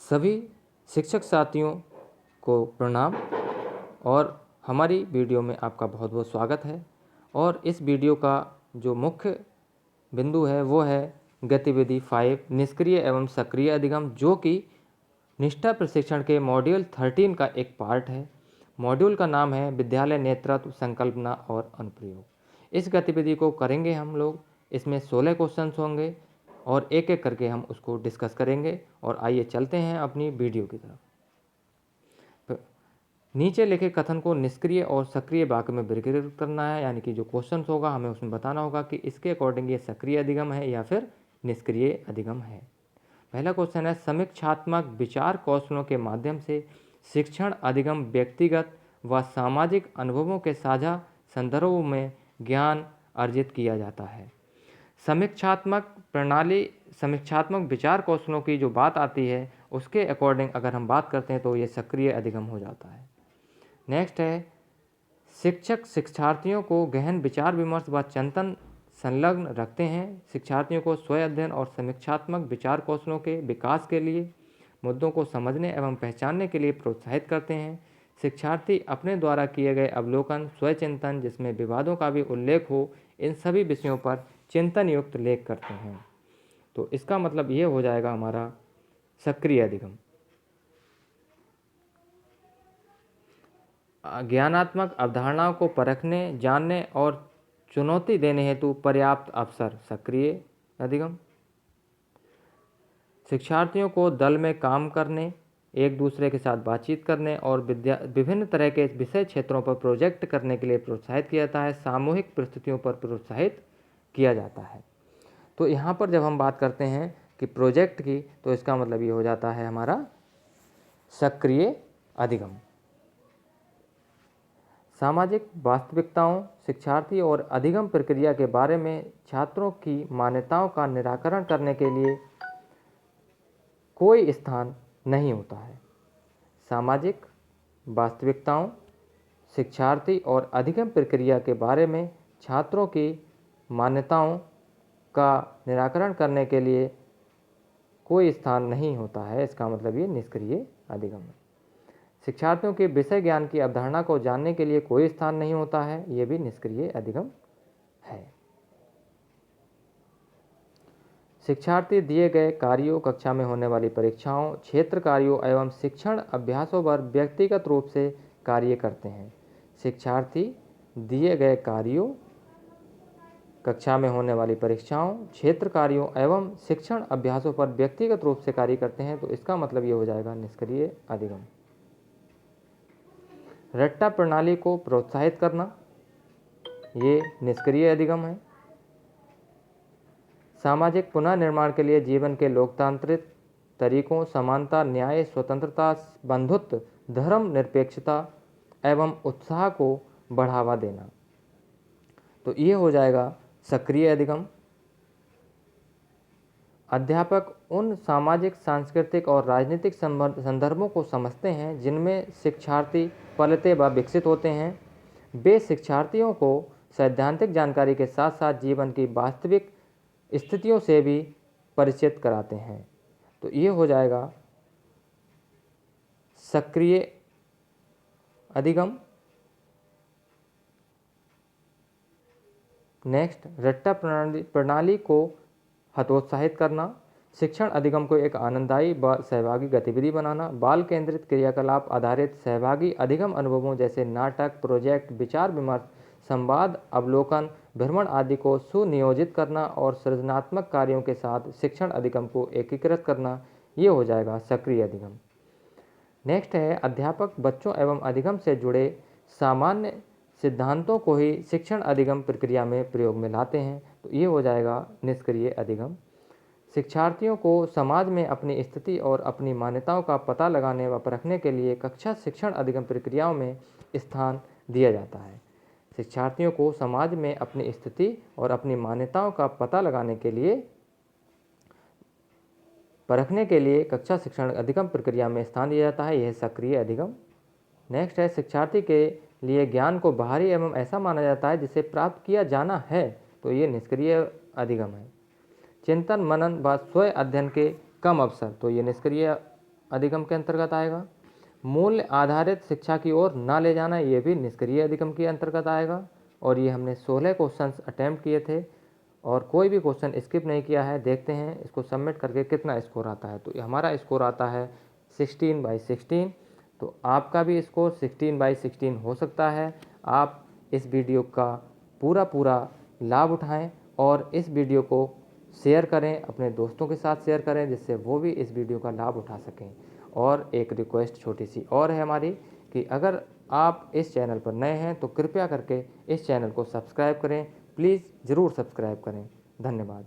सभी शिक्षक साथियों को प्रणाम और हमारी वीडियो में आपका बहुत बहुत स्वागत है। और इस वीडियो का जो मुख्य बिंदु है वो है गतिविधि 5 निष्क्रिय एवं सक्रिय अधिगम, जो कि निष्ठा प्रशिक्षण के मॉड्यूल 13 का एक पार्ट है। मॉड्यूल का नाम है विद्यालय नेतृत्व, संकल्पना और अनुप्रयोग। इस गतिविधि को करेंगे हम लोग। इसमें 16 क्वेश्चंस होंगे और एक एक करके हम उसको डिस्कस करेंगे। और आइए चलते हैं अपनी वीडियो की तरफ। नीचे लिखे कथन को निष्क्रिय और सक्रिय वाक्य में वर्गीकृत करना है, यानी कि जो क्वेश्चन होगा हमें उसमें बताना होगा कि इसके अकॉर्डिंग ये सक्रिय अधिगम है या फिर निष्क्रिय अधिगम है। पहला क्वेश्चन है, समीक्षात्मक विचार कौशलों के माध्यम से शिक्षण अधिगम व्यक्तिगत व सामाजिक अनुभवों के साझा संदर्भों में ज्ञान अर्जित किया जाता है। समीक्षात्मक विचार कौशलों की जो बात आती है उसके अकॉर्डिंग अगर हम बात करते हैं तो ये सक्रिय अधिगम हो जाता है। नेक्स्ट है, शिक्षक शिक्षार्थियों को गहन विचार विमर्श व चिंतन संलग्न रखते हैं। शिक्षार्थियों को स्वयं अध्ययन और समीक्षात्मक विचार कौशलों के विकास के लिए मुद्दों को समझने एवं पहचानने के लिए प्रोत्साहित करते हैं। शिक्षार्थी अपने द्वारा किए गए अवलोकन, स्वचिंतन जिसमें विवादों का भी उल्लेख हो, इन सभी विषयों पर चिंतन युक्त लेख करते हैं। तो इसका मतलब ये हो जाएगा हमारा सक्रिय अधिगम। ज्ञानात्मक अवधारणाओं को परखने, जानने और चुनौती देने हेतु पर्याप्त अवसर, सक्रिय अधिगम। शिक्षार्थियों को दल में काम करने, एक दूसरे के साथ बातचीत करने और विभिन्न तरह के विषय क्षेत्रों पर प्रोजेक्ट करने के लिए प्रोत्साहित किया जाता है। सामूहिक परिस्थितियों पर प्रोत्साहित किया जाता है। तो यहाँ पर जब हम बात करते हैं कि प्रोजेक्ट की, तो इसका मतलब ये हो जाता है हमारा सक्रिय अधिगम। सामाजिक वास्तविकताओं, शिक्षार्थी और अधिगम प्रक्रिया के बारे में छात्रों की मान्यताओं का निराकरण करने के लिए कोई स्थान नहीं होता है। सामाजिक वास्तविकताओं, शिक्षार्थी और अधिगम प्रक्रिया के बारे में छात्रों की मान्यताओं का निराकरण करने के लिए कोई स्थान नहीं होता है। इसका मतलब ये निष्क्रिय अधिगम है। शिक्षार्थियों के विषय ज्ञान की अवधारणा को जानने के लिए कोई स्थान नहीं होता है, ये भी निष्क्रिय अधिगम है। शिक्षार्थी दिए गए कार्यों, कक्षा में होने वाली परीक्षाओं, क्षेत्र कार्यों एवं शिक्षण अभ्यासों पर व्यक्तिगत रूप से कार्य करते हैं। शिक्षार्थी दिए गए कार्यों, कक्षा में होने वाली परीक्षाओं, क्षेत्र कार्यों एवं शिक्षण अभ्यासों पर व्यक्तिगत रूप से कार्य करते हैं। तो इसका मतलब ये हो जाएगा निष्क्रिय अधिगम। रट्टा प्रणाली को प्रोत्साहित करना, ये निष्क्रिय अधिगम है। सामाजिक पुनर्निर्माण के लिए जीवन के लोकतांत्रिक तरीकों, समानता, न्याय, स्वतंत्रता, बंधुत्व, धर्म निरपेक्षता एवं उत्साह को बढ़ावा देना, तो ये हो जाएगा सक्रिय अधिगम। अध्यापक उन सामाजिक, सांस्कृतिक और राजनीतिक संदर्भों को समझते हैं जिनमें शिक्षार्थी पलते व विकसित होते हैं। वे शिक्षार्थियों को सैद्धांतिक जानकारी के साथ साथ जीवन की वास्तविक स्थितियों से भी परिचित कराते हैं। तो ये हो जाएगा सक्रिय अधिगम। नेक्स्ट, रट्टा प्रणाली को हतोत्साहित करना, शिक्षण अधिगम को एक आनंददायी व सहभागी गतिविधि बनाना, बाल केंद्रित क्रियाकलाप आधारित सहभागी अधिगम अनुभवों जैसे नाटक, प्रोजेक्ट, विचार विमर्श, संवाद, अवलोकन, भ्रमण आदि को सुनियोजित करना और सृजनात्मक कार्यों के साथ शिक्षण अधिगम को एकीकृत करना, ये हो जाएगा सक्रिय अधिगम। नेक्स्ट है, अध्यापक बच्चों एवं अधिगम से जुड़े सामान्य सिद्धांतों को ही शिक्षण अधिगम प्रक्रिया में प्रयोग में लाते हैं। तो ये हो जाएगा निष्क्रिय अधिगम। शिक्षार्थियों को समाज में अपनी स्थिति और अपनी मान्यताओं का पता लगाने व परखने के लिए कक्षा शिक्षण अधिगम प्रक्रियाओं में स्थान दिया जाता है। शिक्षार्थियों को समाज में अपनी स्थिति और अपनी मान्यताओं का पता लगाने के लिए, परखने के लिए कक्षा शिक्षण अधिगम प्रक्रिया में स्थान दिया जाता है। यह सक्रिय अधिगम। नेक्स्ट है, शिक्षार्थी के लिए ज्ञान को बाहरी एवं ऐसा माना जाता है जिसे प्राप्त किया जाना है। तो ये निष्क्रिय अधिगम है। चिंतन, मनन व स्वयं अध्ययन के कम अवसर, तो ये निष्क्रिय अधिगम के अंतर्गत आएगा। मूल्य आधारित शिक्षा की ओर ना ले जाना, ये भी निष्क्रिय अधिगम के अंतर्गत आएगा। और ये हमने 16 क्वेश्चंस अटैम्प्ट किए थे और कोई भी क्वेश्चन स्किप नहीं किया है। देखते हैं इसको सबमिट करके कितना स्कोर आता है। तो हमारा स्कोर आता है 16/16। तो आपका भी स्कोर 16/16 हो सकता है। आप इस वीडियो का पूरा लाभ उठाएं और इस वीडियो को शेयर करें, अपने दोस्तों के साथ शेयर करें, जिससे वो भी इस वीडियो का लाभ उठा सकें। और एक रिक्वेस्ट छोटी सी और है हमारी कि अगर आप इस चैनल पर नए हैं तो कृपया करके इस चैनल को सब्सक्राइब करें। प्लीज़ ज़रूर सब्सक्राइब करें। धन्यवाद।